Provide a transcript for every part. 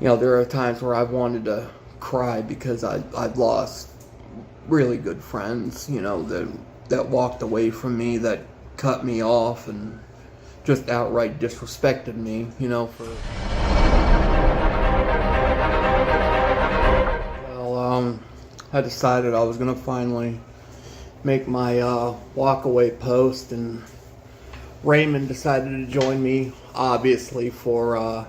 there are times where I've wanted to cry because I've lost really good friends, that walked away from me, that cut me off and just outright disrespected me, for... Well, I decided I was going to finally make my walkaway post, and Raymond decided to join me, obviously, for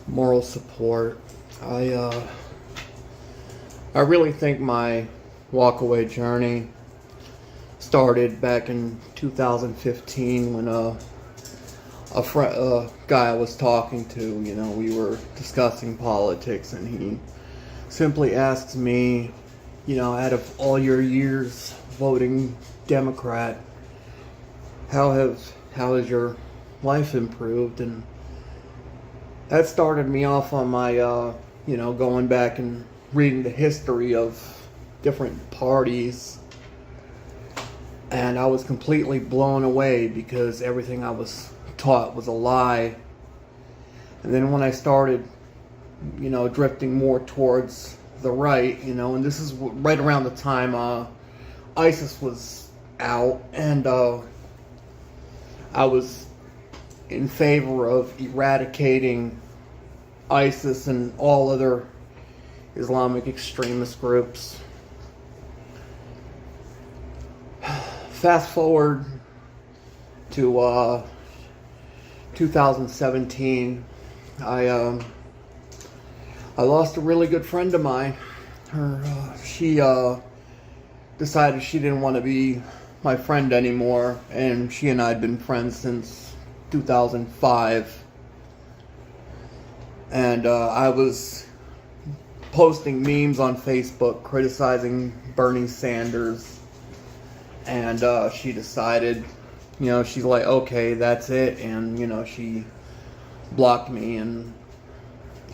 moral support. I really think my walkaway journey started back in 2015 when a guy I was talking to, we were discussing politics, and he simply asked me, out of all your years voting Democrat, how has your life improved? And that started me off on my, going back and reading the history of different parties. And I was completely blown away because everything I was taught was a lie. And then when I started, drifting more towards the right, and this is right around the time ISIS was out, and I was in favor of eradicating ISIS and all other Islamic extremist groups. Fast forward to 2017, I lost a really good friend of mine. She decided she didn't want to be my friend anymore, and she and I had been friends since 2005. And I was posting memes on Facebook criticizing Bernie Sanders, and she decided, she's like, okay, that's it, and she blocked me, and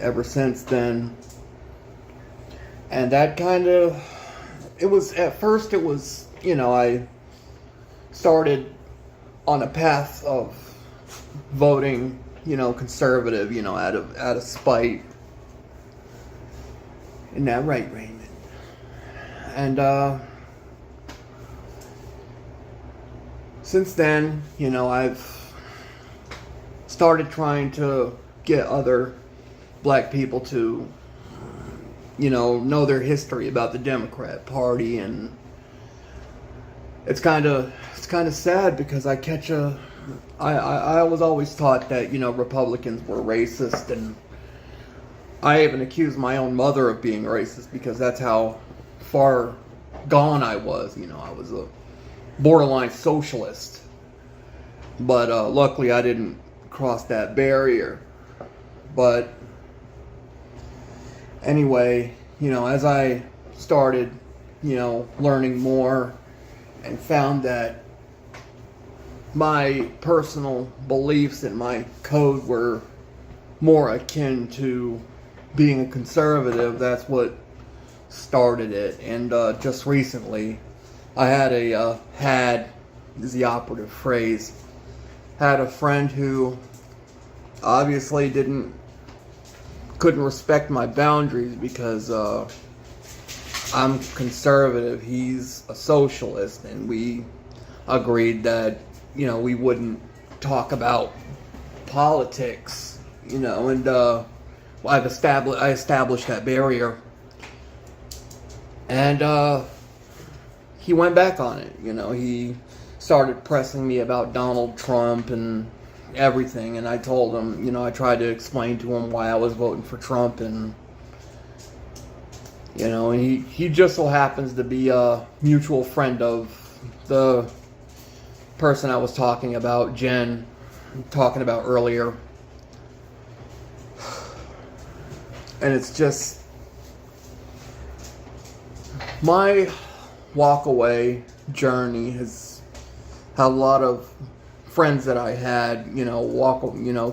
ever since then. And that kind of, at first it was, I started on a path of voting, conservative, out of spite. Isn't that right, Raymond? And since then, I've started trying to get other black people to, know their history about the Democrat Party, and it's kind of sad because I was always taught that, Republicans were racist, and I even accused my own mother of being racist because that's how far gone I was. I was a borderline socialist, but luckily I didn't cross that barrier. But anyway, as I started, learning more and found that my personal beliefs and my code were more akin to being a conservative, that's what started it. And just recently, I had is the operative phrase, had a friend who obviously couldn't respect my boundaries because I'm conservative, he's a socialist, and we agreed that, we wouldn't talk about politics, and I established that barrier, and he went back on it. He started pressing me about Donald Trump and everything, and I told him, I tried to explain to him why I was voting for Trump, and and he just so happens to be a mutual friend of the person I was talking about, Jen, talking about earlier. And it's just, my walkaway journey has had a lot of friends that I had,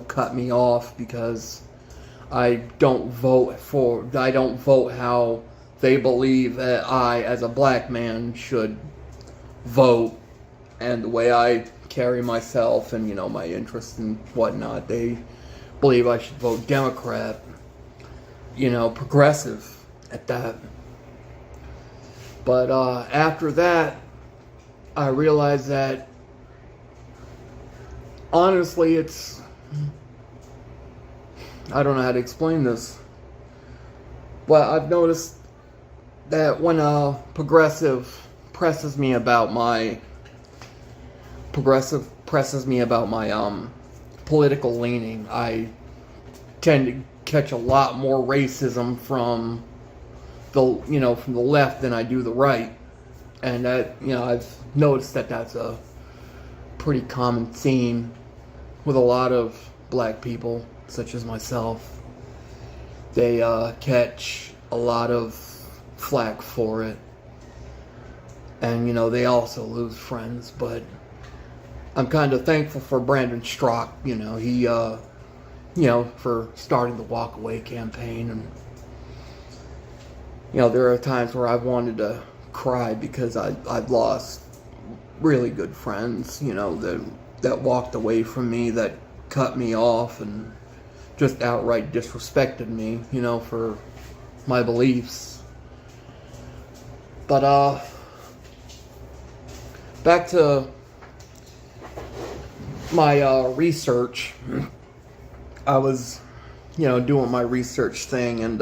cut me off because I don't vote how they believe that I, as a black man, should vote, and the way I carry myself and, my interests and whatnot. They believe I should vote Democrat. progressive at that. But after that, I realized that honestly, I don't know how to explain this. But I've noticed that when a progressive presses me about my political leaning, I tend to catch a lot more racism from the left than I do the right. And that, I've noticed that that's a pretty common theme with a lot of black people, such as myself. They catch a lot of flack for it. And, they also lose friends. But I'm kind of thankful for Brandon Straka. He, for starting the Walk Away campaign. And, there are times where I've wanted to cry because I've lost really good friends, that walked away from me, that cut me off and just outright disrespected me, for my beliefs. But back to my research. I was, doing my research thing, and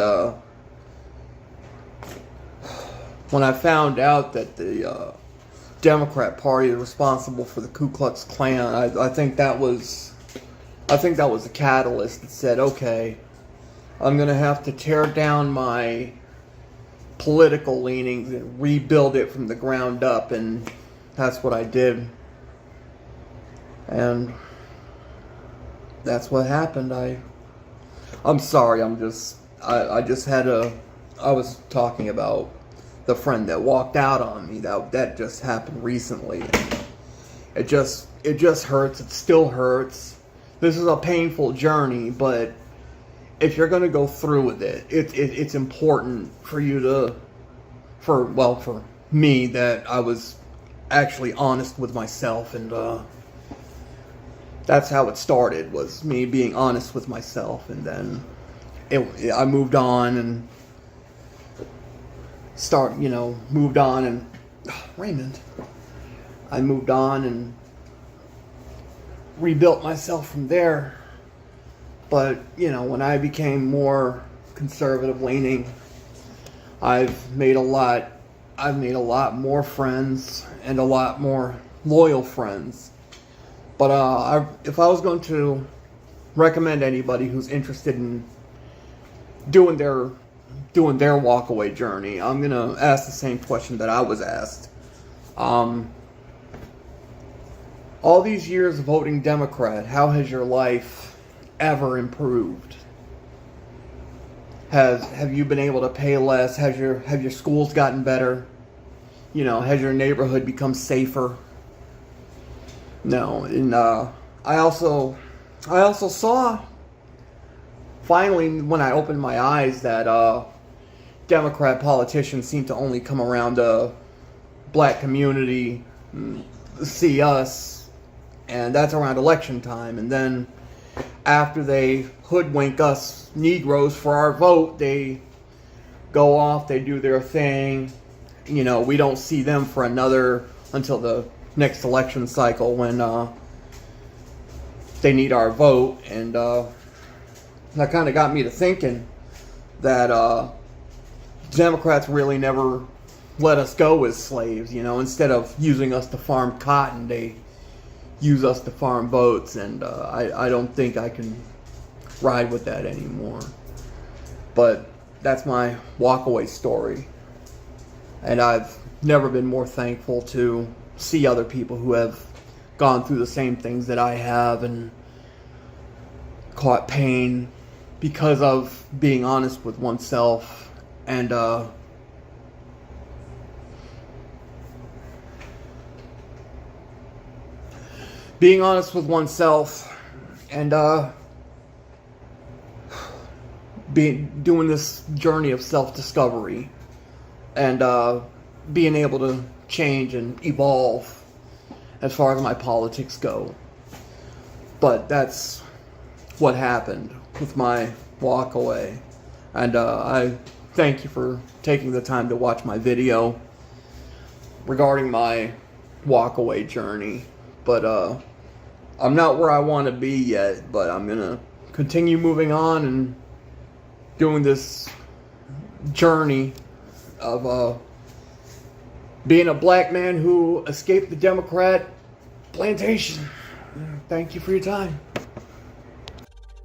when I found out that the Democrat Party is responsible for the Ku Klux Klan, I think that was a catalyst that said, okay, I'm going to have to tear down my political leanings and rebuild it from the ground up, and that's what I did. And that's what happened. I'm sorry, I was talking about the friend that walked out on me. That just happened recently. It just hurts. It still hurts. This is a painful journey, but if you're going to go through with it, it's important for you for me, that I was actually honest with myself, and that's how it started, was me being honest with myself. And then I moved on and I moved on and rebuilt myself from there. But, when I became more conservative leaning, I've made a lot more friends and a lot more loyal friends. But if I was going to recommend anybody who's interested in doing their walkaway journey, I'm going to ask the same question that I was asked. All these years voting Democrat, how has your life ever improved? Have you been able to pay less? Have your schools gotten better? Has your neighborhood become safer? No. And I also saw, finally, when I opened my eyes, that Democrat politicians seem to only come around the black community, see us, and that's around election time. And then after they hoodwink us Negroes for our vote, they go off, they do their thing. We don't see them for until the next election cycle, when they need our vote. And that kind of got me to thinking that Democrats really never let us go as slaves. Instead of using us to farm cotton, they use us to farm votes. And I don't think I can ride with that anymore. But that's my walkaway story. And I've never been more thankful to see other people who have gone through the same things that I have and caught pain because of being honest with oneself. And being honest with oneself and doing this journey of self-discovery, and being able to change and evolve as far as my politics go. But that's what happened with my walk away. And I thank you for taking the time to watch my video regarding my walkaway journey. But I'm not where I want to be yet, but I'm going to continue moving on and doing this journey of being a black man who escaped the Democrat plantation. Thank you for your time.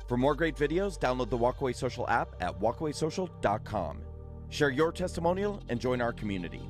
For more great videos, download the Walkaway Social app at walkawaysocial.com. Share your testimonial and join our community.